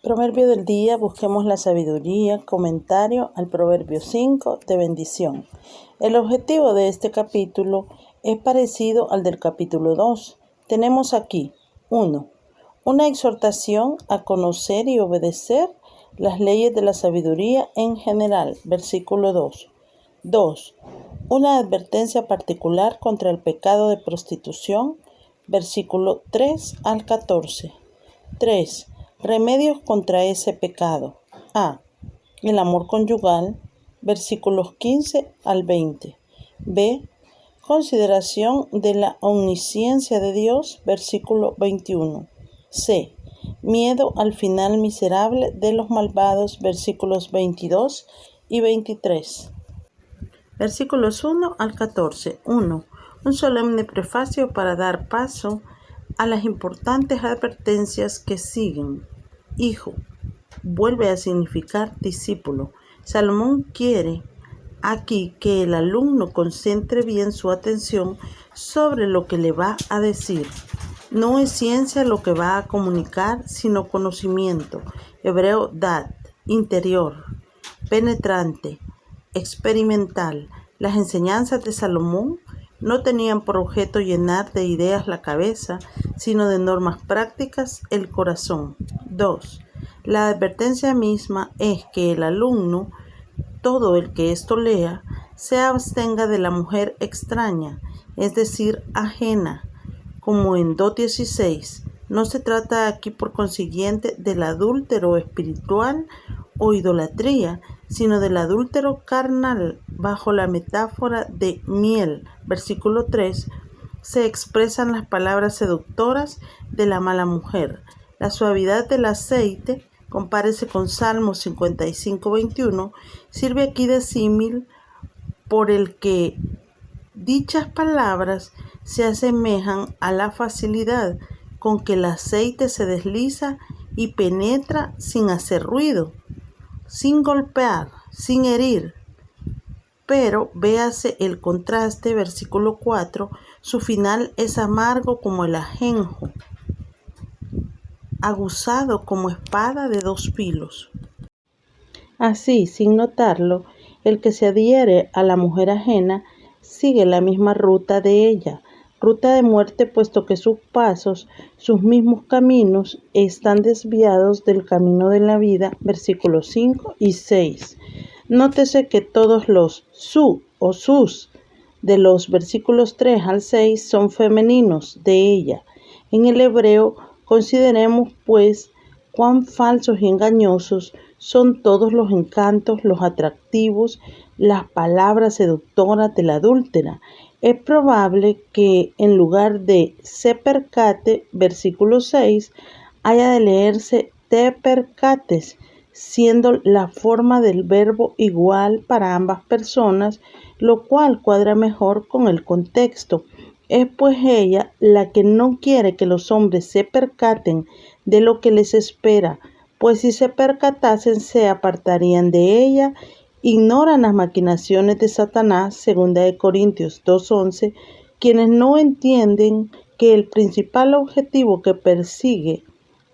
Proverbio del día, busquemos la sabiduría, comentario al Proverbio 5 de bendición. El objetivo de este capítulo es parecido al del capítulo 2. Tenemos aquí 1. Una exhortación a conocer y obedecer las leyes de la sabiduría en general, versículo 2. 2. Una advertencia particular contra el pecado de prostitución, versículo 3 al 14. 3. Remedios contra ese pecado. A. El amor conyugal, versículos 15 al 20. B. Consideración de la omnisciencia de Dios, versículo 21. C. Miedo al final miserable de los malvados, versículos 22 y 23. Versículos 1 al 14. 1. Un solemne prefacio para dar paso a las importantes advertencias que siguen. Hijo, vuelve a significar discípulo. Salomón quiere aquí que el alumno concentre bien su atención sobre lo que le va a decir. No es ciencia lo que va a comunicar, sino conocimiento. Hebreo dat, interior, penetrante, experimental. Las enseñanzas de Salomón no tenían por objeto llenar de ideas la cabeza, sino de normas prácticas el corazón. 2. La advertencia misma es que el alumno, todo el que esto lea, se abstenga de la mujer extraña, es decir, ajena, como en 2:16. No se trata aquí por consiguiente del adúltero espiritual o idolatría, sino del adúltero carnal. Bajo la metáfora de miel, versículo 3, se expresan las palabras seductoras de la mala mujer. La suavidad del aceite, compárese con Salmos 55:21, sirve aquí de símil por el que dichas palabras se asemejan a la facilidad con que el aceite se desliza y penetra sin hacer ruido, sin golpear, sin herir. Pero véase el contraste, versículo 4, su final es amargo como el ajenjo, aguzado como espada de dos filos. Así, sin notarlo, el que se adhiere a la mujer ajena sigue la misma ruta de ella, ruta de muerte, puesto que sus pasos, sus mismos caminos, están desviados del camino de la vida, versículos 5 y 6. Nótese que todos los su o sus de los versículos 3 al 6 son femeninos de ella. En el hebreo, consideremos pues cuán falsos y engañosos son todos los encantos, los atractivos, las palabras seductoras de la adúltera. Es probable que en lugar de se percate, versículo 6, haya de leerse te percates, siendo la forma del verbo igual para ambas personas, lo cual cuadra mejor con el contexto. Es pues ella la que no quiere que los hombres se percaten de lo que les espera, pues si se percatasen se apartarían de ella. Ignoran las maquinaciones de Satanás, 2 Corintios 2:11, quienes no entienden que el principal objetivo que persigue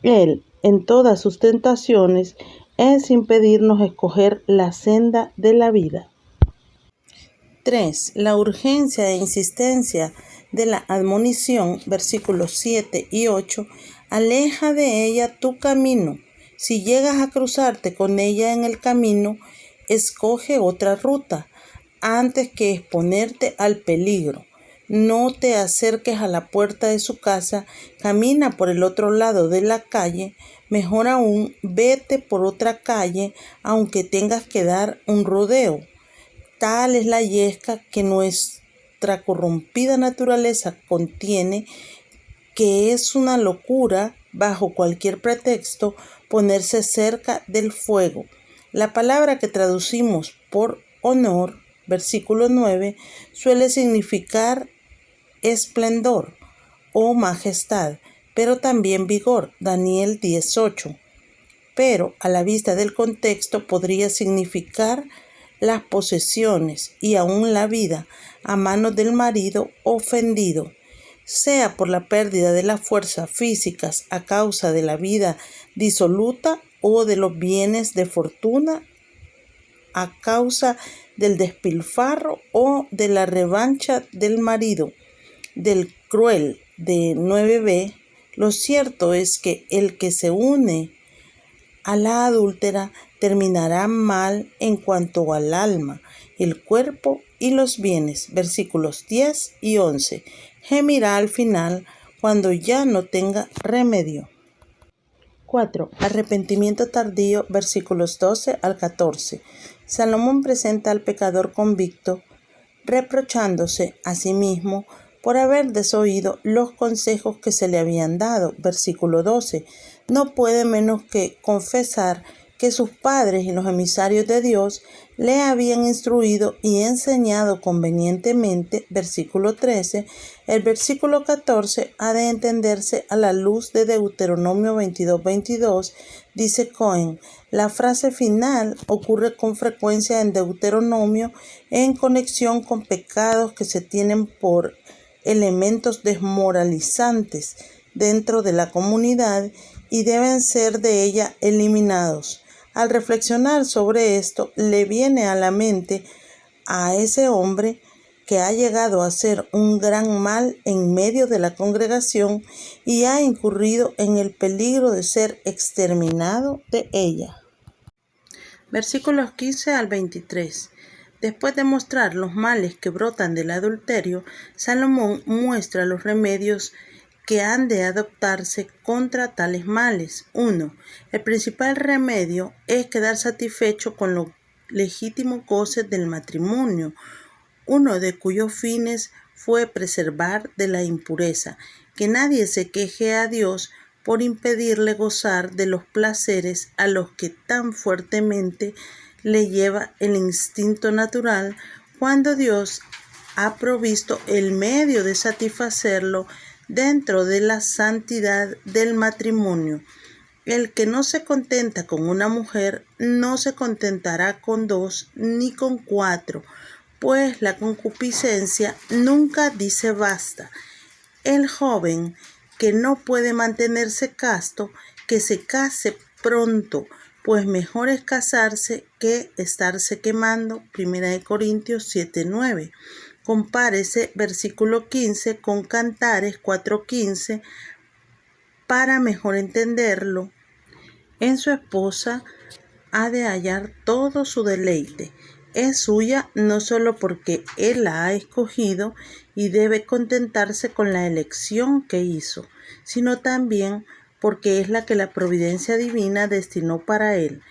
él en todas sus tentaciones es impedirnos escoger la senda de la vida. 3. La urgencia e insistencia de la admonición, versículos 7 y 8, aleja de ella tu camino. Si llegas a cruzarte con ella en el camino, escoge otra ruta antes que exponerte al peligro. No te acerques a la puerta de su casa, camina por el otro lado de la calle, mejor aún, vete por otra calle, aunque tengas que dar un rodeo. Tal es la yesca que nuestra corrompida naturaleza contiene, que es una locura, bajo cualquier pretexto, ponerse cerca del fuego. La palabra que traducimos por honor, versículo 9, suele significar esplendor o majestad, pero también vigor, Daniel 10:8. Pero a la vista del contexto podría significar las posesiones y aún la vida a manos del marido ofendido, sea por la pérdida de las fuerzas físicas a causa de la vida disoluta o de los bienes de fortuna a causa del despilfarro o de la revancha del marido, del cruel de 9b, lo cierto es que el que se une a la adúltera terminará mal en cuanto al alma, el cuerpo y los bienes. Versículos 10 y 11. Gemirá al final cuando ya no tenga remedio. 4. Arrepentimiento tardío, versículos 12 al 14. Salomón presenta al pecador convicto, reprochándose a sí mismo por haber desoído los consejos que se le habían dado. Versículo 12. No puede menos que confesar que sus padres y los emisarios de Dios le habían instruido y enseñado convenientemente. Versículo 13. El versículo 14 ha de entenderse a la luz de Deuteronomio 22:22. Dice Cohen, la frase final ocurre con frecuencia en Deuteronomio en conexión con pecados que se tienen por elementos desmoralizantes dentro de la comunidad y deben ser de ella eliminados. Al reflexionar sobre esto, le viene a la mente a ese hombre que ha llegado a hacer un gran mal en medio de la congregación y ha incurrido en el peligro de ser exterminado de ella. Versículos 15 al 23. Después de mostrar los males que brotan del adulterio, Salomón muestra los remedios que han de adoptarse contra tales males. 1. El principal remedio es quedar satisfecho con los legítimos goces del matrimonio, uno de cuyos fines fue preservar de la impureza. Que nadie se queje a Dios por impedirle gozar de los placeres a los que tan fuertemente le lleva el instinto natural, cuando Dios ha provisto el medio de satisfacerlo dentro de la santidad del matrimonio. El que no se contenta con una mujer no se contentará con 2 ni con 4, pues la concupiscencia nunca dice basta. El joven que no puede mantenerse casto, que se case pronto, pues mejor es casarse que estarse quemando. 1 Corintios 7:9. Compárese versículo 15 con Cantares 4:15 para mejor entenderlo. En su esposa ha de hallar todo su deleite. Es suya no solo porque él la ha escogido y debe contentarse con la elección que hizo, sino también porque es la que la providencia divina destinó para él.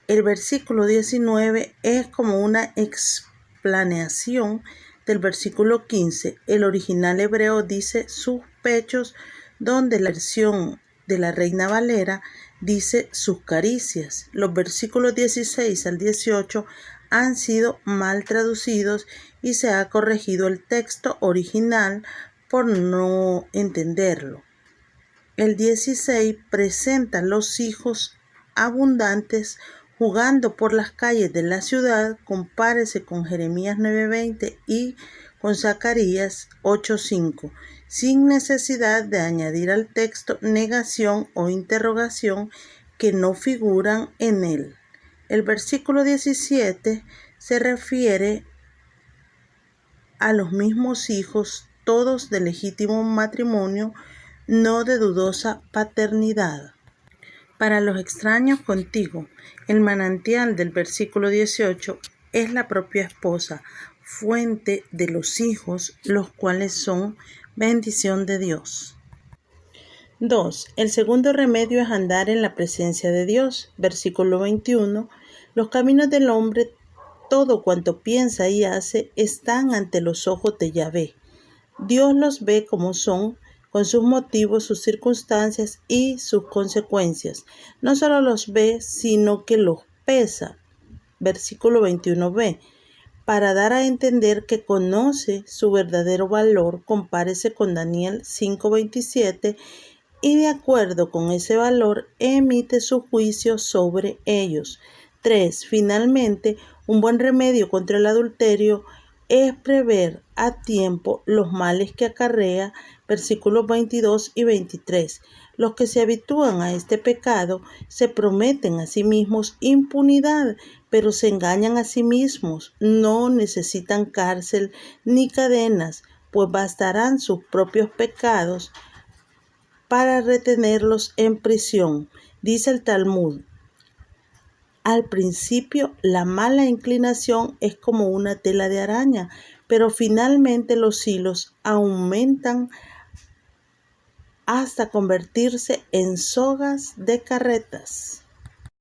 El versículo 19 es como una explanación del versículo 15. El original hebreo dice sus pechos, donde la versión de la Reina Valera dice sus caricias. Los versículos 16 al 18 han sido mal traducidos y se ha corregido el texto original por no entenderlo. El 16 presenta los hijos abundantes jugando por las calles de la ciudad. Compárese con Jeremías 9:20 y con Zacarías 8:5, sin necesidad de añadir al texto negación o interrogación que no figuran en él. El versículo 17 se refiere a los mismos hijos, todos de legítimo matrimonio, no de dudosa paternidad. Para los extraños contigo, el manantial del versículo 18 es la propia esposa, fuente de los hijos, los cuales son bendición de Dios. 2. El segundo remedio es andar en la presencia de Dios. Versículo 21. Los caminos del hombre, todo cuanto piensa y hace, están ante los ojos de Yahvé. Dios los ve como son, con sus motivos, sus circunstancias y sus consecuencias. No solo los ve, sino que los pesa. Versículo 21b. Para dar a entender que conoce su verdadero valor, compárese con Daniel 5:27 y de acuerdo con ese valor emite su juicio sobre ellos. 3. Finalmente, un buen remedio contra el adulterio es prever a tiempo los males que acarrea, versículos 22 y 23. Los que se habitúan a este pecado se prometen a sí mismos impunidad, pero se engañan a sí mismos. No necesitan cárcel ni cadenas, pues bastarán sus propios pecados para retenerlos en prisión. Dice el Talmud: al principio, la mala inclinación es como una tela de araña, pero finalmente los hilos aumentan hasta convertirse en sogas de carretas.